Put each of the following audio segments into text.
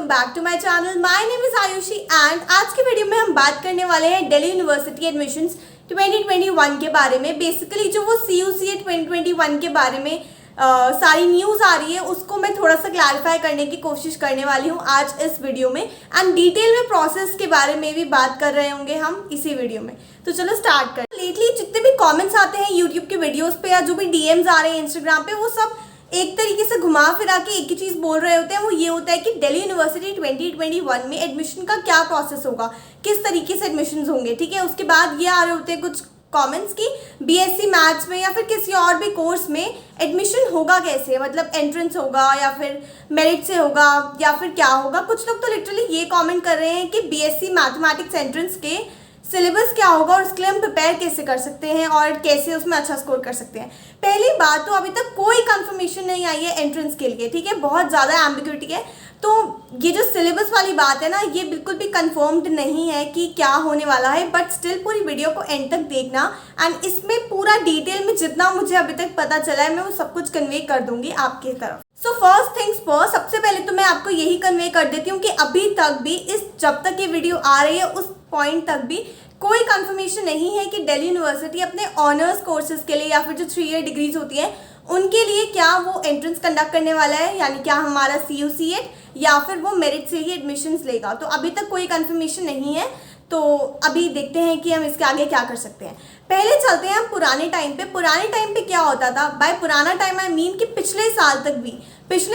Welcome back to my channel. My name is Ayushi and आज की video में हम बात करने वाले हैं दिल्ली यूनिवर्सिटी एडमिशन्स 2021 के बारे में। बेसिकली जो वो CUCET 2021 के बारे में सारी न्यूज़ आ रही है उसको मैं थोड़ा सा क्लैरिफाई करने की कोशिश करने वाली हूँ आज इस वीडियो में, एंड डिटेल में प्रोसेस के बारे में भी बात कर रहे होंगे हम इसी वीडियो में। तो चलो स्टार्ट कर। लेटली जितने भी कमेंट्स आते हैं यूट्यूब के वीडियोस पे या जो भी DMs आ रहे हैं इंस्टाग्राम पे, वो सब एक तरीके से घुमा फिरा के एक ही चीज़ बोल रहे होते हैं। वो ये होता है कि दिल्ली यूनिवर्सिटी 2021 में एडमिशन का क्या प्रोसेस होगा, किस तरीके से एडमिशन्स होंगे। ठीक है, उसके बाद ये आ रहे होते हैं कुछ कमेंट्स की BSc मैथ्स में या फिर किसी और भी कोर्स में एडमिशन होगा कैसे, मतलब एंट्रेंस होगा या फिर मेरिट से होगा या फिर क्या होगा। कुछ लोग तो लिटरली ये कमेंट कर रहे हैं कि BSc मैथमेटिक्स एंट्रेंस के सिलेबस क्या होगा और उसके लिए हम प्रिपेयर कैसे कर सकते हैं और कैसे उसमें अच्छा स्कोर कर सकते हैं। पहली बात तो अभी तक कोई कंफर्मेशन नहीं आई है एंट्रेंस के लिए। ठीक है, बहुत ज़्यादा एम्बिग्युइटी है। तो ये जो सिलेबस वाली बात है ना, ये बिल्कुल भी कंफर्म्ड नहीं है कि क्या होने वाला है, बट स्टिल पूरी वीडियो को एंड तक देखना एंड इसमें पूरा डिटेल में जितना मुझे अभी तक पता चला है मैं वो सब कुछ कन्वे कर दूंगी आपकी तरफ। सो फर्स्ट थिंग्स फर्स्ट, सबसे पहले तो मैं आपको यही कन्वे कर देती हूँ कि अभी तक भी जब तक ये वीडियो आ रही है उस पॉइंट तक भी कोई कंफर्मेशन नहीं है कि दिल्ली यूनिवर्सिटी अपने ऑनर्स कोर्सेज के लिए या फिर जो 3 ईयर डिग्रीज होती हैं उनके लिए क्या वो एंट्रेंस कंडक्ट करने वाला है, यानी क्या हमारा CUCET या फिर वो मेरिट से ही एडमिशन्स लेगा। तो अभी तक कोई कंफर्मेशन नहीं है। तो अभी देखते हैं कि हम इसके आगे क्या कर सकते हैं। पहले चलते हैं हम पुराने टाइम पे। पुराने टाइम पे क्या होता था, बाय पुराना टाइम आई मीन कि पिछले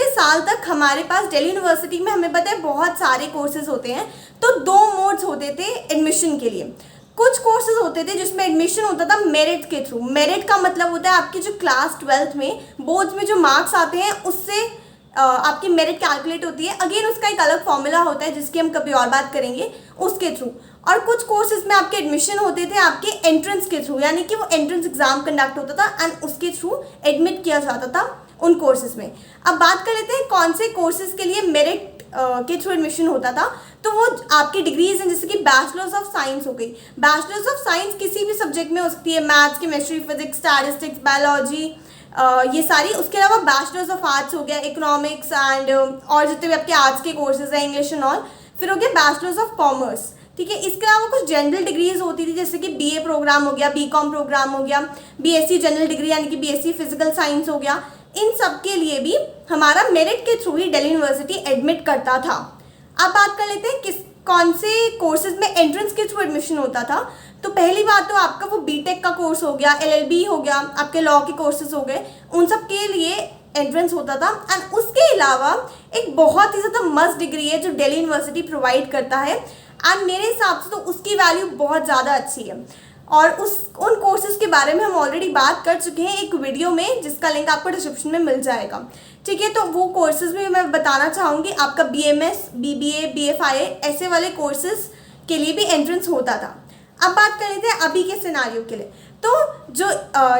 साल तक हमारे पास दिल्ली यूनिवर्सिटी में हमें पता है बहुत सारे कोर्सेज होते हैं। तो 2 मोड्स होते थे एडमिशन के लिए। कुछ कोर्सेज होते थे जिसमें एडमिशन होता था मेरिट के थ्रू। मेरिट का मतलब होता है आपकी जो क्लास 12th में बोर्ड्स में जो मार्क्स आते हैं उससे आपकी मेरिट कैलकुलेट होती है। अगेन उसका एक अलग फॉर्मूला होता है जिसकी हम कभी और बात करेंगे, उसके थ्रू। और कुछ कोर्सेज में आपके एडमिशन होते थे आपके एंट्रेंस के थ्रू, यानी कि वो एंट्रेंस एग्जाम कंडक्ट होता था एंड उसके थ्रू एडमिट किया जाता था उन कोर्सेज में। अब बात कर लेते हैं कौन से कोर्सेज के लिए मेरिट के थ्रू एडमिशन होता था। तो वो आपकी डिग्रीज हैं, जैसे कि बैचलर्स ऑफ साइंस हो गई। बैचलर्स ऑफ साइंस किसी भी सब्जेक्ट में हो सकती है, maths, chemistry, physics, statistics, biology, ये सारी। उसके अलावा बैचलर्स ऑफ आर्ट्स हो गया, इकोनॉमिक्स एंड और जितने भी आपके आर्ट्स के कोर्सेज हैं, इंग्लिश एंड ऑल। फिर हो गया बैचलर्स ऑफ कॉमर्स। ठीक है, इसके अलावा कुछ जनरल डिग्रीज होती थी जैसे कि BA प्रोग्राम हो गया, BCom प्रोग्राम हो गया, BSc जनरल डिग्री यानी कि BSc फिजिकल साइंस हो गया। इन सब के लिए भी हमारा मेरिट के थ्रू ही दिल्ली यूनिवर्सिटी एडमिट करता था। अब बात कर लेते हैं कौन से कोर्सेज में एंट्रेंस के थ्रू एडमिशन होता था। तो पहली बात तो आपका वो BTech का कोर्स हो गया, LLB हो गया, आपके लॉ के कोर्सेज हो गए, उन सब के लिए एंट्रेंस होता था। एंड उसके अलावा एक बहुत ही ज़्यादा मस्ट डिग्री है जो दिल्ली यूनिवर्सिटी प्रोवाइड करता है एंड मेरे हिसाब से तो उसकी वैल्यू बहुत ज़्यादा अच्छी है और उन कोर्सेज के बारे में हम ऑलरेडी बात कर चुके हैं एक वीडियो में जिसका लिंक आपको डिस्क्रिप्शन में मिल जाएगा। ठीक है, तो वो कोर्सेज भी मैं बताना चाहूँगी। आपका BMS, BBA, BFIA ऐसे वाले कोर्सेज के लिए भी एंट्रेंस होता था। अब बात कर लेते हैं अभी के सिनारियो के लिए। तो जो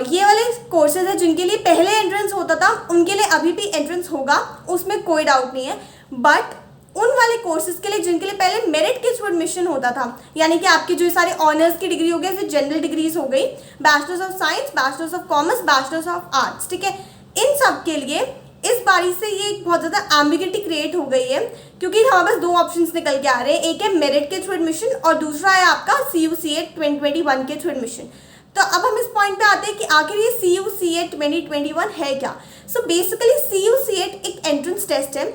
ये वाले कोर्सेज हैं जिनके लिए पहले एंट्रेंस होता था उनके लिए अभी भी एंट्रेंस होगा, उसमें कोई डाउट नहीं है। बट उन वाले कोर्सेज के लिए जिनके लिए पहले मेरिट के थ्रू एडमिशन होता था, यानी कि आपकी जो सारे ऑनर्स की डिग्री हो गई, फिर जनरल डिग्रीज हो गई, bachelors of science, bachelors of commerce, bachelors of arts. ठीक है, इन सब के लिए इस बारी से ये एक बहुत ज़्यादा एम्बिग्युइटी क्रिएट हो गई है क्योंकि हमारे पास 2 ऑप्शंस निकल के आ रहे हैं। एक है मेरिट के थ्रू एडमिशन और दूसरा है आपका CUCET 2021 के थ्रू एडमिशन। तो अब हम इस पॉइंट पे आते हैं कि आखिर ये CUCET 2021 है क्या। सो बेसिकली CUCET एक एंट्रेंस टेस्ट है।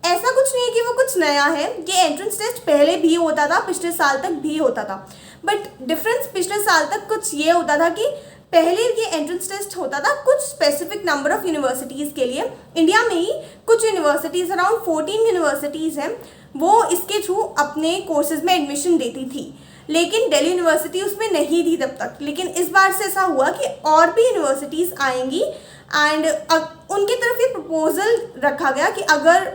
ऐसा कुछ नहीं है कि वो कुछ नया है, ये एंट्रेंस टेस्ट पहले भी होता था, पिछले साल तक भी होता था। बट डिफरेंस पिछले साल तक कुछ ये होता था कि पहले ये एंट्रेंस टेस्ट होता था कुछ स्पेसिफिक नंबर ऑफ यूनिवर्सिटीज़ के लिए। इंडिया में ही कुछ यूनिवर्सिटीज़, अराउंड 14 यूनिवर्सिटीज़ हैं, वो इसके थ्रू अपने कोर्सेज में एडमिशन देती थी, लेकिन दिल्ली यूनिवर्सिटी उसमें नहीं थी तब तक। लेकिन इस बार से ऐसा हुआ कि और भी यूनिवर्सिटीज़ आएंगी एंड उनकी तरफ ये प्रपोजल रखा गया कि अगर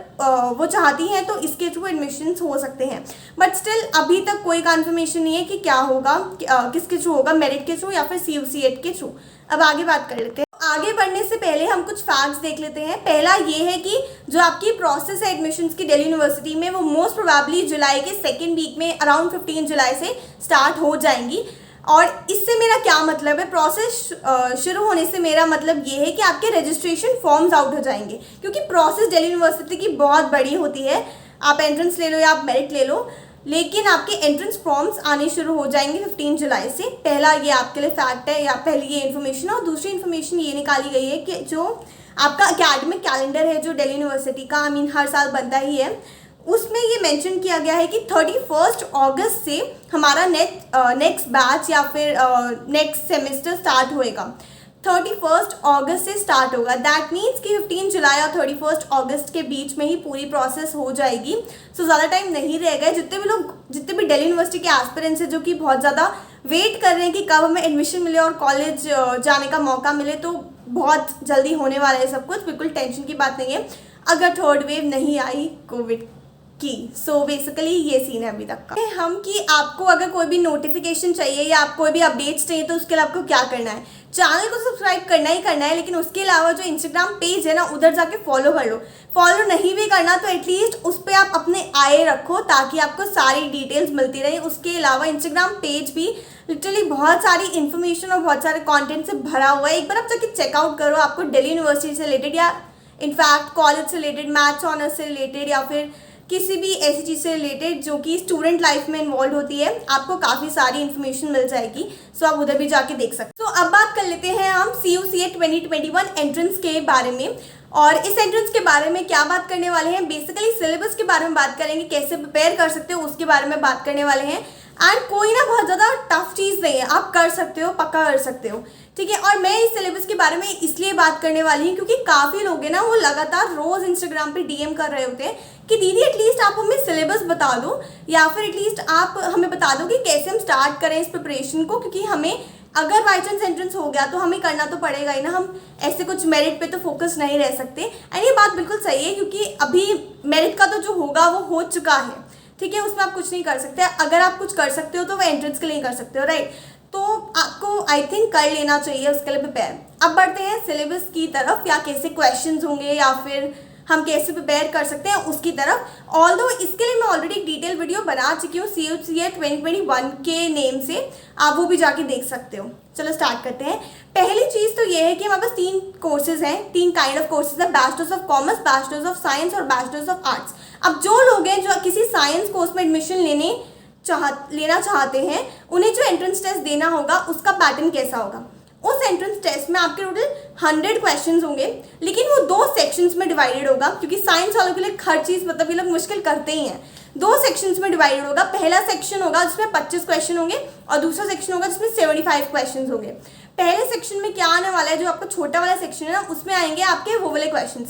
वो चाहती हैं तो इसके थ्रू एडमिशन्स हो सकते हैं। बट स्टिल अभी तक कोई कंफर्मेशन नहीं है कि क्या होगा, किसके थ्रू होगा, मेरिट के थ्रू या फिर CUCET के थ्रू। अब आगे बात कर लेते हैं। आगे बढ़ने से पहले हम कुछ फैक्ट्स देख लेते हैं। पहला ये है कि जो आपकी प्रोसेस है एडमिशन्स की दिल्ली यूनिवर्सिटी में वो मोस्ट प्रोबेबली जुलाई के 2nd वीक में अराउंड 15 जुलाई से स्टार्ट हो जाएंगी। और इससे मेरा क्या मतलब है, प्रोसेस शुरू होने से मेरा मतलब ये है कि आपके रजिस्ट्रेशन फॉर्म्स आउट हो जाएंगे क्योंकि प्रोसेस दिल्ली यूनिवर्सिटी की बहुत बड़ी होती है। आप एंट्रेंस ले लो या आप मेरिट ले लो, लेकिन आपके एंट्रेंस फॉर्म्स आने शुरू हो जाएंगे 15 जुलाई से। पहला ये आपके लिए फैक्ट है, या पहली ये इन्फॉर्मेशन है। और दूसरी इन्फॉर्मेशन ये निकाली गई है कि जो आपका एकेडमिक कैलेंडर है जो दिल्ली यूनिवर्सिटी का हर साल बनता ही है, उसमें ये मेंशन किया गया है कि 31 अगस्त से हमारा नेक्स्ट बैच या फिर नेक्स्ट सेमेस्टर स्टार्ट होएगा। 31 अगस्त से स्टार्ट होगा। दैट मीन्स कि 15 जुलाई और 31 अगस्त के बीच में ही पूरी प्रोसेस हो जाएगी। सो ज़्यादा टाइम नहीं रहेगा। जितने भी दिल्ली यूनिवर्सिटी के एस्पिरेंट्स हैं जो कि बहुत ज़्यादा वेट कर रहे हैं कि कब हमें एडमिशन मिले और कॉलेज जाने का मौका मिले, तो बहुत जल्दी होने वाला है सब कुछ, बिल्कुल टेंशन की बात नहीं है अगर थर्ड वेव नहीं आई कोविड की। सो बेसिकली ये सीन है अभी तक का। हम कि आपको अगर कोई भी नोटिफिकेशन चाहिए या आप कोई भी अपडेट्स चाहिए तो उसके लिए आपको क्या करना है, चैनल को सब्सक्राइब करना ही करना है, लेकिन उसके अलावा जो इंस्टाग्राम पेज है ना उधर जाके फॉलो कर लो। फॉलो नहीं भी करना तो एटलीस्ट उस पर आप अपने आए रखो ताकि आपको सारी डिटेल्स मिलती रहे। उसके अलावा इंस्टाग्राम पेज भी लिटरली बहुत सारी इन्फॉर्मेशन और बहुत सारे कंटेंट से भरा हुआ है। एक बार आप जाके चेकआउट करो। आपको दिल्ली यूनिवर्सिटी से रिलेटेड या इनफैक्ट कॉलेज से रिलेटेड, मैथ्स ऑनर्स से रिलेटेड या फिर किसी भी ऐसी चीज़ से रिलेटेड जो कि स्टूडेंट लाइफ में इन्वॉल्व होती है, आपको काफ़ी सारी इन्फॉर्मेशन मिल जाएगी। सो आप उधर भी जाके देख सकते हो। अब बात कर लेते हैं हम CUCET 2021 एंट्रेंस के बारे में। और इस एंट्रेंस के बारे में क्या बात करने वाले हैं, बेसिकली सिलेबस के बारे में बात करेंगे, कैसे प्रिपेयर कर सकते हो उसके बारे में बात करने वाले हैं। एंड कोई ना बहुत ज़्यादा टफ चीज़ नहीं है, आप कर सकते हो, पक्का कर सकते हो, ठीक है। और मैं इस सिलेबस के बारे में इसलिए बात करने वाली हूँ क्योंकि काफ़ी लोग हैं ना वो लगातार रोज़ इंस्टाग्राम पे DM कर रहे होते हैं कि दीदी एटलीस्ट आप हमें सिलेबस बता दो या फिर एटलीस्ट आप हमें बता दो कि कैसे हम स्टार्ट करें इस प्रिपरेशन को, क्योंकि हमें अगर बाई चांस एंट्रेंस हो गया तो हमें करना तो पड़ेगा ही ना, हम ऐसे कुछ मेरिट पे तो फोकस नहीं रह सकते। एंड ये बात बिल्कुल सही है क्योंकि अभी मेरिट का तो जो होगा वो हो चुका है, ठीक है, उसमें आप कुछ नहीं कर सकते। अगर आप कुछ कर सकते हो तो वो एंट्रेंस के लिए कर सकते हो, राइट। तो आपको आई थिंक कर लेना चाहिए उसके लिए प्रिपेयर। अब बढ़ते हैं सिलेबस की तरफ, या कैसे क्वेश्चंस होंगे या फिर हम कैसे प्रिपेयर कर सकते हैं उसकी तरफ। ऑल्दो इसके लिए मैं ऑलरेडी एक डिटेल वीडियो बना चुकी हूँ CUCET 2021 के नेम से, आप वो भी जाके देख सकते हो। चलो स्टार्ट करते हैं। पहली चीज़ तो ये है कि हमारे पास 3 कोर्सेज हैं, 3 काइंड ऑफ कोर्सेज है, bachelors of commerce, bachelors of science और बैचलर्स ऑफ आर्ट्स। अब जो लोग हैं जो किसी साइंस कोर्स में एडमिशन लेना चाहते हैं, उन्हें जो एंट्रेंस टेस्ट देना होगा उसका पैटर्न कैसा होगा। उस एंट्रेंस टेस्ट में आपके टोटल 100 क्वेश्चंस होंगे, लेकिन वो 2 सेक्शंस में डिवाइडेड होगा क्योंकि साइंस वालों के लिए हर चीज़ मतलब ये लोग मुश्किल करते ही हैं। 2 सेक्शंस में डिवाइडेड होगा। पहला सेक्शन होगा जिसमें 25 क्वेश्चन होंगे और दूसरा सेक्शन होगा जिसमें 75 क्वेश्चन होंगे। पहले सेक्शन में क्या आने वाला है, जो आपका छोटा वाला सेक्शन है ना, उसमें आएंगे आपके वो वाले क्वेश्चन।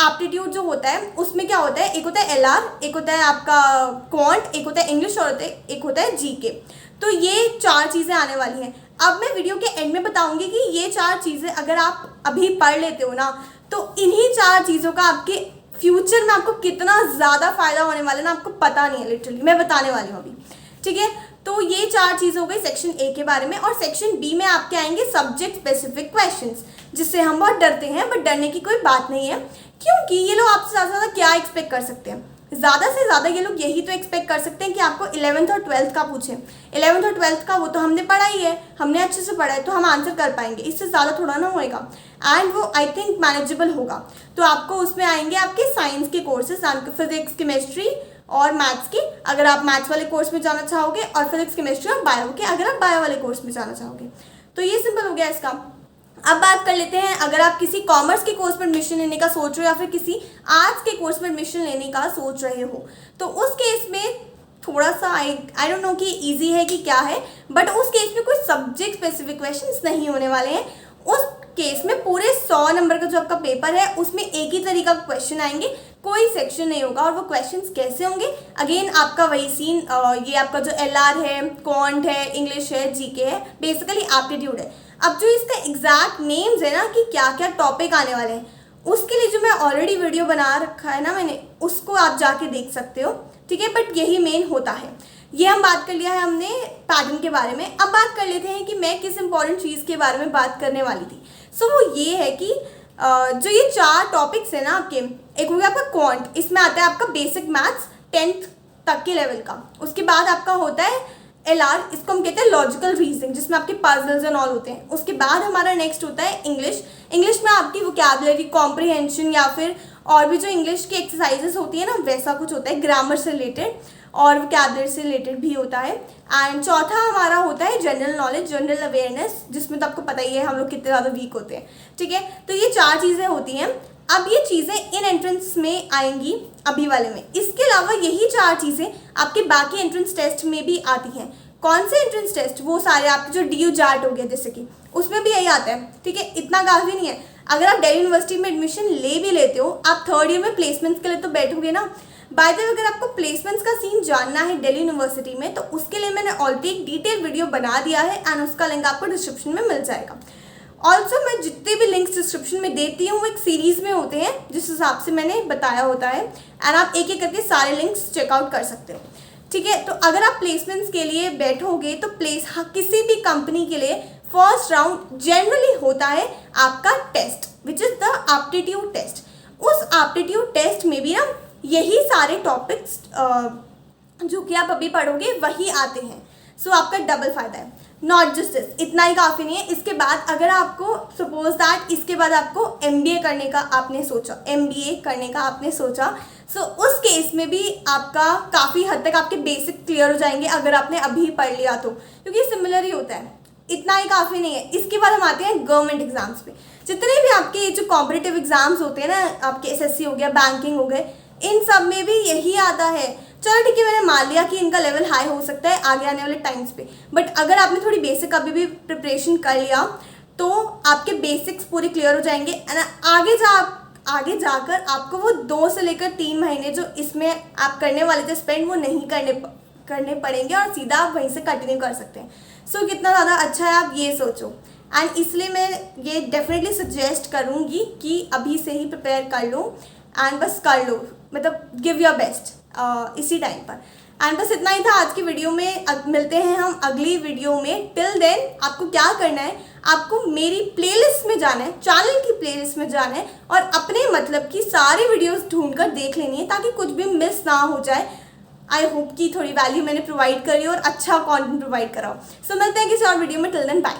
एप्टीट्यूड जो होता है उसमें क्या होता है, एक होता है LR, एक होता है आपका क्वांट, एक होता है इंग्लिश और एक होता है GK। तो ये 4 चीज़ें आने वाली हैं। अब मैं वीडियो के एंड में बताऊंगी कि ये 4 चीज़ें अगर आप अभी पढ़ लेते हो ना, तो इन्हीं 4 चीज़ों का आपके फ्यूचर में आपको कितना ज़्यादा फायदा होने वाला है ना, आपको पता नहीं है। लिटरली मैं बताने वाली हूँ अभी, ठीक है। तो ये 4 चीज़ हो गई सेक्शन A के बारे में। और सेक्शन B में आपके आएंगे सब्जेक्ट स्पेसिफिक क्वेश्चंस, जिससे हम बहुत डरते हैं, बट डरने की कोई बात नहीं है क्योंकि ये लोग आपसे ज़्यादा से ज़्यादा क्या एक्सपेक्ट कर सकते हैं, ज़्यादा से ज़्यादा ये लोग यही तो एक्सपेक्ट कर सकते हैं कि आपको 11th और 12th का पूछें। 11th और 12th का वो तो हमने पढ़ा ही है, हमने अच्छे से पढ़ा है, तो हम आंसर कर पाएंगे, इससे ज़्यादा थोड़ा ना होएगा। एंड वो आई थिंक मैनेजेबल होगा। तो आपको उसमें आएंगे आपके साइंस के कोर्सेज, फिजिक्स, केमिस्ट्री और मैथ्स के, अगर आप मैथ्स वाले कोर्स में जाना चाहोगे, और फिजिक्स, केमिस्ट्री और बायो के, अगर आप बायो वाले कोर्स में जाना चाहोगे। तो ये सिंपल हो गया इसका। अब बात कर लेते हैं, अगर आप किसी कॉमर्स के कोर्स में एडमिशन लेने का सोच रहे हो या फिर किसी आर्ट्स के कोर्स में एडमिशन लेने का सोच रहे हो, तो उस केस में थोड़ा सा आई डोंट नो कि इजी है कि क्या है, बट उस केस में कोई सब्जेक्ट स्पेसिफिक क्वेश्चंस नहीं होने वाले हैं। उस केस में पूरे 100 नंबर का जो आपका पेपर है उसमें एक ही तरीका का क्वेश्चन आएंगे, कोई सेक्शन नहीं होगा। और वो क्वेश्चंस कैसे होंगे, अगेन आपका वही सीन, ये आपका जो LR है, क्वांट है, इंग्लिश है, GK है, बेसिकली एप्टीट्यूड है। अब जो इसका एग्जैक्ट नेम्स है ना कि क्या क्या टॉपिक आने वाले हैं, उसके लिए जो मैं ऑलरेडी वीडियो बना रखा है ना मैंने, उसको आप जाके देख सकते हो, ठीक है। बट यही मेन होता है। ये हम बात कर लिया है हमने पैटर्न के बारे में। अब बात कर लेते हैं कि मैं किस इंपॉर्टेंट चीज़ के बारे में बात करने वाली थी। सो वो ये है कि जो ये 4 टॉपिक्स है ना आपके, एक हो गया आपका क्वांट, इसमें आता है आपका बेसिक मैथ्स 10th तक के लेवल का। उसके बाद आपका होता है LR, इसको हम कहते हैं लॉजिकल रीजनिंग, जिसमें आपके पजल्स एंड ऑल होते हैं। उसके बाद हमारा नेक्स्ट होता है इंग्लिश। इंग्लिश में आपकी वोकैबुलरी, कॉम्प्रिहेंशन या फिर और भी जो इंग्लिश की एक्सरसाइजेस होती है ना वैसा कुछ होता है, ग्रामर से रिलेटेड और वोकैबुलरी से रिलेटेड भी होता है। एंड चौथा हमारा होता है जनरल नॉलेज, जनरल अवेयरनेस, जिसमें तो आपको पता ही है हम लोग कितने ज़्यादा वीक होते हैं, ठीक है। तो ये 4 चीज़ें होती हैं। अब ये चीज़ें इन एंट्रेंस में आएंगी अभी वाले में। इसके अलावा यही 4 चीज़ें आपके बाकी एंट्रेंस टेस्ट में भी आती हैं। कौन से एंट्रेंस टेस्ट? वो सारे आपके जो DU जाट हो गया जैसे कि, उसमें भी यही आता है, ठीक है। इतना काफ़ी नहीं है। अगर आप दिल्ली यूनिवर्सिटी में एडमिशन ले भी लेते हो, आप 3rd ईयर में प्लेसमेंट्स के लिए तो बैठोगे ना। बाय द वे अगर आपको प्लेसमेंट्स का सीन जानना है दिल्ली यूनिवर्सिटी में, तो उसके लिए मैंने ऑलरेडी एक डिटेल वीडियो बना दिया है एंड उसका लिंक आपको डिस्क्रिप्शन में मिल जाएगा। ऑल्सो मैं जितने भी लिंक्स डिस्क्रिप्शन में देती हूँ वो एक सीरीज़ में होते हैं जिस हिसाब से मैंने बताया होता है, एंड आप एक एक करके सारे लिंक्स चेकआउट कर सकते हो, ठीक है। तो अगर आप प्लेसमेंट्स के लिए बैठोगे तो किसी भी कंपनी के लिए फर्स्ट राउंड जनरली होता है आपका test, which is the aptitude test. उस एप्टीट्यूड टेस्ट में भी ना यही सारे टॉपिक्स जो कि आप अभी पढ़ोगे वही आते हैं। सो आपका डबल फ़ायदा है। नॉट जस्ट दिस, इतना ही काफ़ी नहीं है। इसके बाद अगर आपको सपोज दैट इसके बाद आपको MBA करने का आपने सोचा, सो उस केस में भी आपका काफ़ी हद तक आपके बेसिक क्लियर हो जाएंगे अगर आपने अभी पढ़ लिया तो, क्योंकि सिमिलर ही होता है। इतना ही काफ़ी नहीं है। इसके बाद हम आते हैं गवर्नमेंट एग्जाम्स पे। जितने भी आपके जो कॉम्पिटिटिव एग्जाम्स होते हैं ना, आपके SSC हो गया, बैंकिंग हो गए, इन सब में भी यही आता है। चलो ठीक है, मैंने मान लिया कि इनका लेवल हाई हो सकता है आगे आने वाले टाइम्स पे, बट अगर आपने थोड़ी बेसिक अभी भी प्रिपरेशन कर लिया तो आपके बेसिक्स पूरे क्लियर हो जाएंगे एंड आगे जाकर आपको वो 2 से लेकर 3 महीने जो इसमें आप करने वाले थे स्पेंड, वो नहीं करने पड़ेंगे और सीधा आप वहीं से कंटिन्यू कर सकते हैं। सो कितना ज़्यादा अच्छा है आप ये सोचो। एंड इसलिए मैं ये डेफिनेटली सजेस्ट करूँगी कि अभी से ही प्रिपेयर कर लो एंड बस कर लो, मतलब गिव योर बेस्ट इसी टाइम पर। एंड बस इतना ही था आज की वीडियो में। मिलते हैं हम अगली वीडियो में। टिल देन आपको क्या करना है, आपको मेरी प्लेलिस्ट में जाना है, चैनल की प्लेलिस्ट में जाना है और अपने मतलब की सारी वीडियोस ढूंढकर देख लेनी है ताकि कुछ भी मिस ना हो जाए। आई होप कि थोड़ी वैल्यू मैंने प्रोवाइड करी और अच्छा कंटेंट प्रोवाइड कराओ। सो मिलते हैं किसी और वीडियो में। Till then bye.